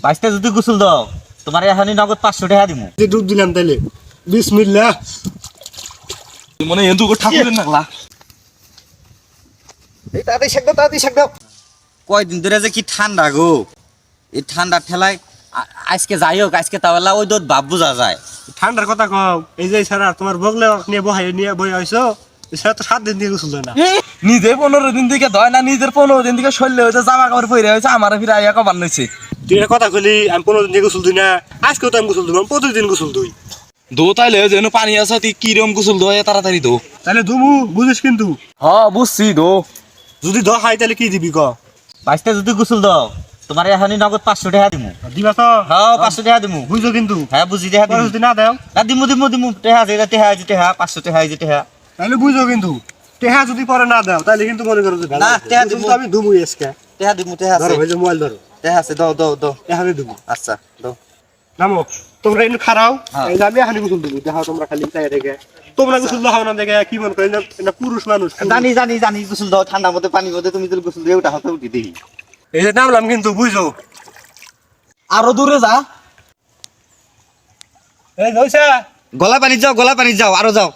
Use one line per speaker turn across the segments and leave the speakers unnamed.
বাইশটা যদি গোসল দাও তোমার এখনই নগদ 500 টাকা দিমু।
যে ডুব দিলাম তাইলে বিসমিল্লাহ।
মনে এন্দু করে ঠাকুরের নাগলা।
এই তাড়াতাড়ি শেক দাও।
কয়দিন ধরে যে কি ঠান্ডা গো, এই ঠান্ডার ঠেলায় আজকে যাই হোক, আজকে তাহলে ওই দোদ ভাব বোঝা যায়।
ঠান্ডার কথা কও, এই যে স্যার তোমার বগলে নিয়ে বই হইছো, স্যার তো 7 দিন দিয়ে গোসল দেয় না।
নিজে 15 দিন থেকে ধয় না, নিজের 15 দিন থেকে শরীরে হয়েছে জামা কাপড় পরে হয়েছে, আমার ফিরে আইয়া কবার নইছে।
তুই একটা কথা কইলি আমি 15 দিন দিয়ে গোসল দিই না, আজকেও তো আমি গোসল দিলাম, প্রতিদিন গোসল দিই।
দো তাইলে যেন পানি আছে তুই কিরম গোসল দোয় তাড়াতাড়ি দো।
তাহলে ধুমু বুঝিস কিন্তু,
হ্যাঁ বুঝছি দো।
যদি হাই তাহলে কি দিবি ক?
বাইশটা যদি গোসল দাও তোমার এখনই নগদ 500 টাকা দিমু।
দিবা তো?
হ্যাঁ 500 টাকা দিমু।
বুঝছো কিন্তু?
হ্যাঁ বুঝি টাকা
পরে
দিমু।
যদি না দাও
না দিমু টাকা যেটা টাকা আছে টাকা 500 টাকা আছে টাকা।
তাহলে বুঝো কিন্তু, টেহা যদি পরে না দাও তাহলে কিন্তু মনে করো যে
না, টেহা দিবো।
আমি ধুমুই আজকে।
টাকা দিমু টাকা আছে।
ধরো এই যে মোবাইল ধরো,
টাকা আছে দাও দাও দাও।
এখানে ধুমু।
আচ্ছা দাও।
নামো, তোমরা এনে খারাও,
হ্যাঁ।
এই যে আমি এখানে গোসল দেবো, দেখো তোমরা খালি চাই দেখে। তোমরা গোসল দাও না দেখে কি মনে করি না পুরুষ মানুষ।
জানি গোসল দাও ঠান্ডার মধ্যে পানির মধ্যে তুমি যদি গোসল দিয়ে ওটা হাতে উঠি দেখি।
এই যে নামলাম কিন্তু বুঝো।
আরো দূরে যা।
এই হইছে,
গলা পানি যাও আরো যাও।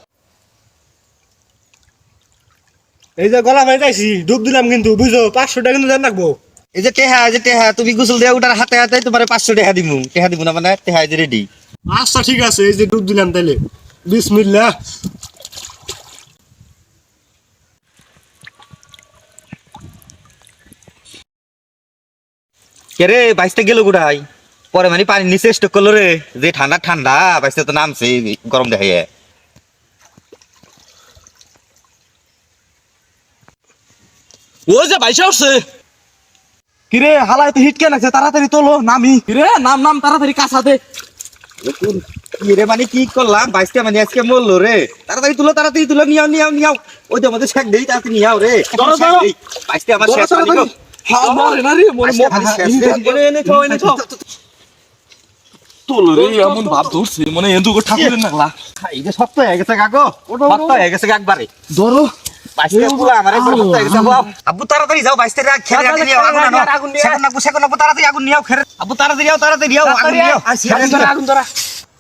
এই যে গলা ভাই যাইছি, ডুব দিলাম কিন্তু বুঝো, 500 টাকা কিন্তু জান রাখবো।
এই যে টেহা তুমি গোসল দিয়ে ওটার হাতে হাতে তোমার 500 টাকা দিমু না মানে টেহা যে রেডি।
আচ্ছা ঠিক আছে, এই যে ডুব দিলাম তাইলে বিসমিল্লাহ।
কে রে বাইশটা গেল কোথায়? পরে মানে পানি নিচে স্টক করলো রে, যে ঠান্ডা ঠান্ডা বাইশটা তো নামছে গরম দেখাইয়ে।
ওই যে বাইশে উঠছে। কিরে হালাই তো হিট কে লাগছে, তাড়াতাড়ি তোলো নামি। কিরে নাম তাড়াতাড়ি কাছা দে।
কি রে মানে কি করলাম, বাইশটা মানে আজকে মরলো রে। তাড়াতাড়ি তুলো নিয়াও। ওই যে আমাদের শেখ দেই তাড়াতাড়ি নিয়াও রে।
ধরো।
বাইশটা আমার শেষ পানি গো।
হ্যাঁ মরে না রে, মরে এনে ছ। তোলো রে, এমন ভাব ধরছে মনে এন্দু করে ঠাকুরের নাগলা।
এই যে শক্ত হয়ে গেছে কাকো, শক্ত হয়ে গেছে একবারে।
ধরো।
বাইশটা পুরা আমারে পুরো শক্ত হয়ে গেছে। আব্বু তাড়াতাড়ি যাও, বাইশটা খেলে নিও, আগুন আনো। সেকন নাকবো তাড়াতাড়ি আগুন নিও। আব্বু তাড়াতাড়ি যাও আগুন নিও।
আগুন ধরা।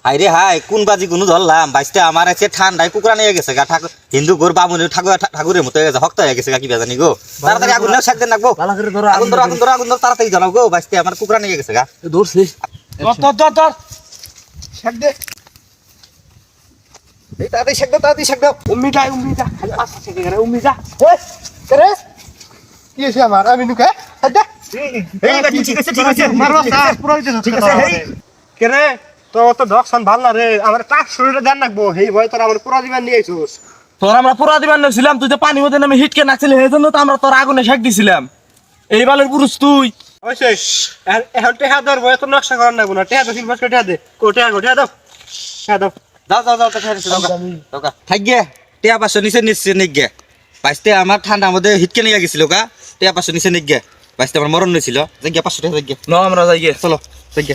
হাইরে হাই কোন বাজি কোনো ধরলাম, বাইশটা আমার আছে ঠান্ডায় কুকুরা নিয়ে গেছে গা। ঠাকুর হিন্দু ঘর বামুনের ঠাকুরের মতো হয়ে গেছে, শক্ত হয়ে গেছে গা। কি বেজানি গো, তাড়াতাড়ি আগুন নাও, শেক দেন নাকবো। আগুন ধরো তাড়াতাড়ি জানাও গো, বাইশটা আমার কুকুরা নিয়ে গেছে গা।
ধরছে।
ধর শেক দে। এই তাড়াতাড়ি শেক দাও। উম্মি যা খালি আচ্ছা শেক করে উম্মি যা। ওই করে কি হইছে আমার, আমি নুকে দে।
এই বাটি ঠিক আছে
মারবা স্যার পুরো হইছে ঠিক আছে। কেরে তো ডকশন ভাল না রে, আমার 500 টাকা দেন রাখবো, এই ভয় তোর আমার পুরো জীবন নিয়ে আইছস।
তোর আমরা পুরা দিবার ছিলাম, তুই তো পানি মধ্যে নামে হিটকে নাচছিলি, সেই জন্য তো আমরা তোর আগুনে শেক দিছিলাম। এই বালের পুরুষ তুই।
হইছে এখন টেহা দর ভয় তো নকশা করার না, টেহা তো সিলভাস টেহা দে, টেহা দাও। টেহা দাও।
যাও থাক গে। টেয়া 500 নিচে নিক গে। বাইশটা আমার ঠান্ডার মধ্যে হিটকে নিয়ে গেছিল গা। টেয়া 500 নিচে নিক গে। বাইশটা আমার মরণ হয়েছিল, যাই গে 500 টাকা যাই গে।
ন আমরা যাই গে।
চলো যাই গে।